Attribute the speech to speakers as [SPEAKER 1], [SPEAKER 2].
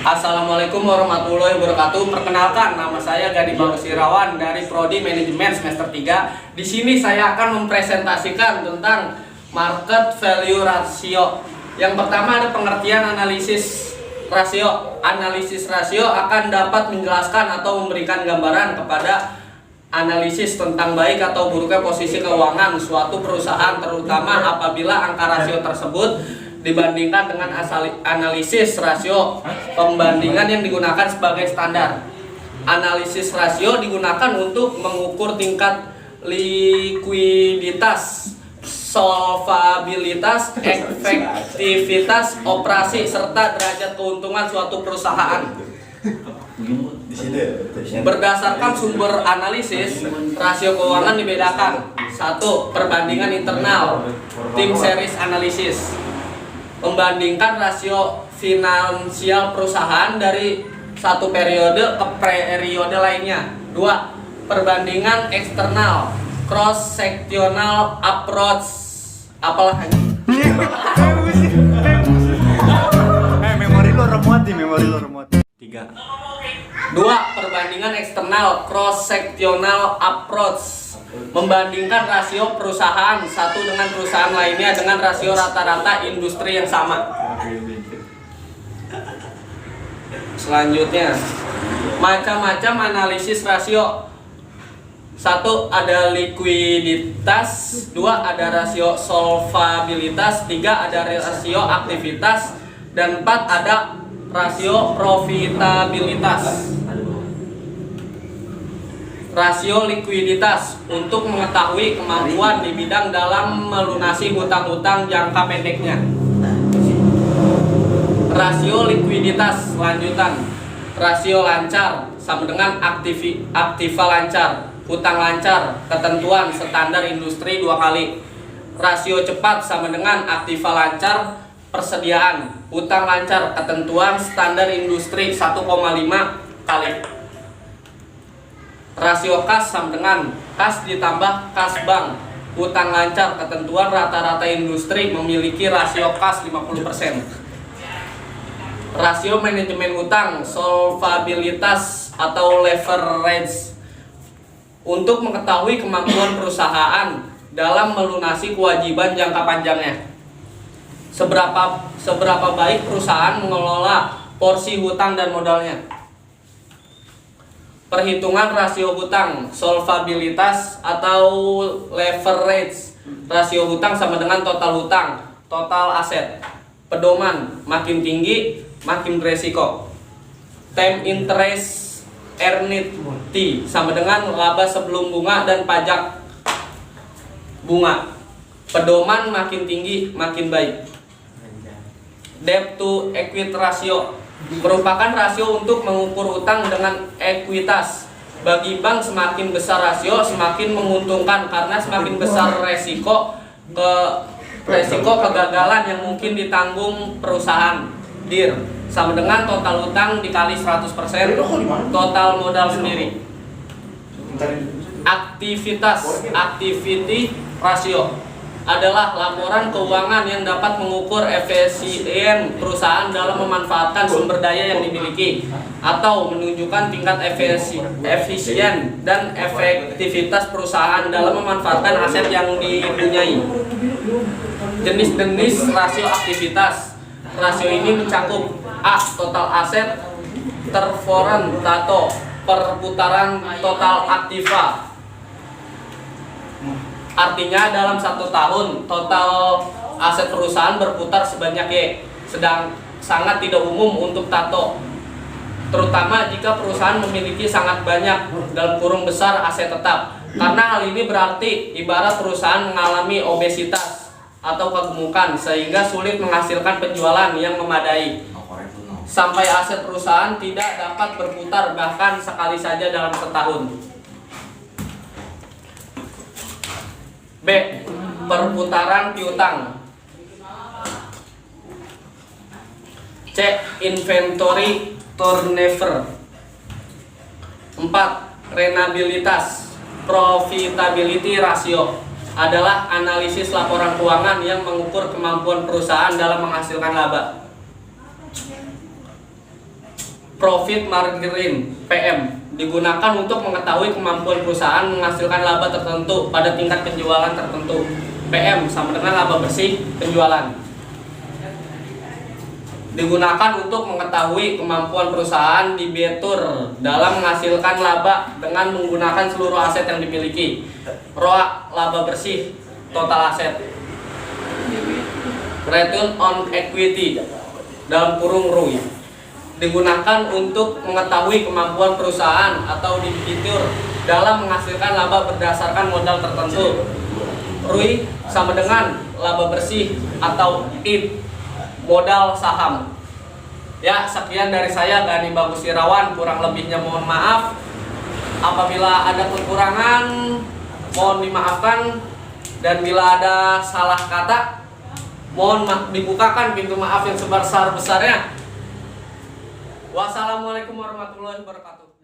[SPEAKER 1] Assalamualaikum warahmatullahi wabarakatuh. Perkenalkan, nama saya Gadi Bagusirawan dari Prodi Manajemen semester 3. Di sini saya akan mempresentasikan tentang market value ratio. Yang pertama ada pengertian analisis rasio. Analisis rasio akan dapat menjelaskan atau memberikan gambaran kepada analisis tentang baik atau buruknya posisi keuangan suatu perusahaan, terutama apabila angka rasio tersebut dibandingkan dengan analisis rasio pembandingan yang digunakan sebagai standar. Analisis rasio digunakan untuk mengukur tingkat likuiditas, solvabilitas, efektivitas operasi, serta derajat keuntungan suatu perusahaan. Berdasarkan sumber analisis, rasio keuangan dibedakan. 1. Perbandingan internal, tim series analisis, membandingkan rasio finansial perusahaan dari satu periode ke periode lainnya. 2. Perbandingan eksternal, cross sectional approach. Apalah ini?
[SPEAKER 2] Memori lo remote. 3.
[SPEAKER 1] 2. Perbandingan eksternal, cross sectional approach, membandingkan rasio perusahaan satu dengan perusahaan lainnya dengan rasio rata-rata industri yang sama. Selanjutnya, macam-macam analisis rasio. 1. Ada likuiditas. 2. Ada rasio solvabilitas. 3. Ada rasio aktivitas. Dan 4. Ada rasio profitabilitas. Rasio likuiditas untuk mengetahui kemampuan di bidang dalam melunasi hutang-hutang jangka pendeknya. Rasio likuiditas lanjutan. Rasio lancar sama dengan aktiva lancar, hutang lancar, ketentuan standar industri 2 kali. Rasio cepat sama dengan aktiva lancar, persediaan, hutang lancar, ketentuan standar industri 1,5 kali. Rasio kas sama dengan kas ditambah kas bank, hutang lancar, ketentuan rata-rata industri memiliki rasio kas 50%. Rasio manajemen hutang, solvabilitas atau leverage, untuk mengetahui kemampuan perusahaan dalam melunasi kewajiban jangka panjangnya. Seberapa baik perusahaan mengelola porsi hutang dan modalnya. Perhitungan rasio hutang, solvabilitas atau leverage. Rasio hutang sama dengan total hutang, total aset. Pedoman, makin tinggi makin beresiko. Time interest earned T sama dengan laba sebelum bunga dan pajak bunga. Pedoman makin tinggi makin baik. Debt to equity ratio merupakan rasio untuk mengukur utang dengan ekuitas. Bagi bank, semakin besar rasio semakin menguntungkan karena semakin besar resiko kegagalan yang mungkin ditanggung perusahaan. DIR sama dengan total utang dikali 100% total modal sendiri. Activity ratio adalah laporan keuangan yang dapat mengukur efisien perusahaan dalam memanfaatkan sumber daya yang dimiliki atau menunjukkan tingkat efisien dan efektivitas perusahaan dalam memanfaatkan aset yang dipunyai. Jenis-jenis rasio aktivitas. Rasio ini mencakup A. Total aset, turnover tato, perputaran total aktiva. Artinya dalam 1 tahun total aset perusahaan berputar sebanyak Y. Sedang sangat tidak umum untuk tato, terutama jika perusahaan memiliki sangat banyak dalam kurung besar aset tetap. Karena hal ini berarti ibarat perusahaan mengalami obesitas atau kegemukan sehingga sulit menghasilkan penjualan yang memadai, sampai aset perusahaan tidak dapat berputar bahkan sekali saja dalam setahun. B. Perputaran piutang. C. Inventory turnover. 4. Renabilitas, profitability ratio adalah analisis laporan keuangan yang mengukur kemampuan perusahaan dalam menghasilkan laba. profit margin (PM) digunakan untuk mengetahui kemampuan perusahaan menghasilkan laba tertentu pada tingkat penjualan tertentu. PM sama dengan laba bersih penjualan. Digunakan untuk mengetahui kemampuan perusahaan debitur dalam menghasilkan laba dengan menggunakan seluruh aset yang dimiliki. ROA laba bersih total aset. Return on equity dalam kurung ROE digunakan untuk mengetahui kemampuan perusahaan atau debitur dalam menghasilkan laba berdasarkan modal tertentu. ROE sama dengan laba bersih atau IP modal saham. Ya, sekian dari saya Gani Bagus Irawan, kurang lebihnya mohon maaf. Apabila ada kekurangan mohon dimaafkan, dan bila ada salah kata mohon dibukakan pintu maaf yang sebesar-besarnya. Wassalamualaikum warahmatullahi wabarakatuh.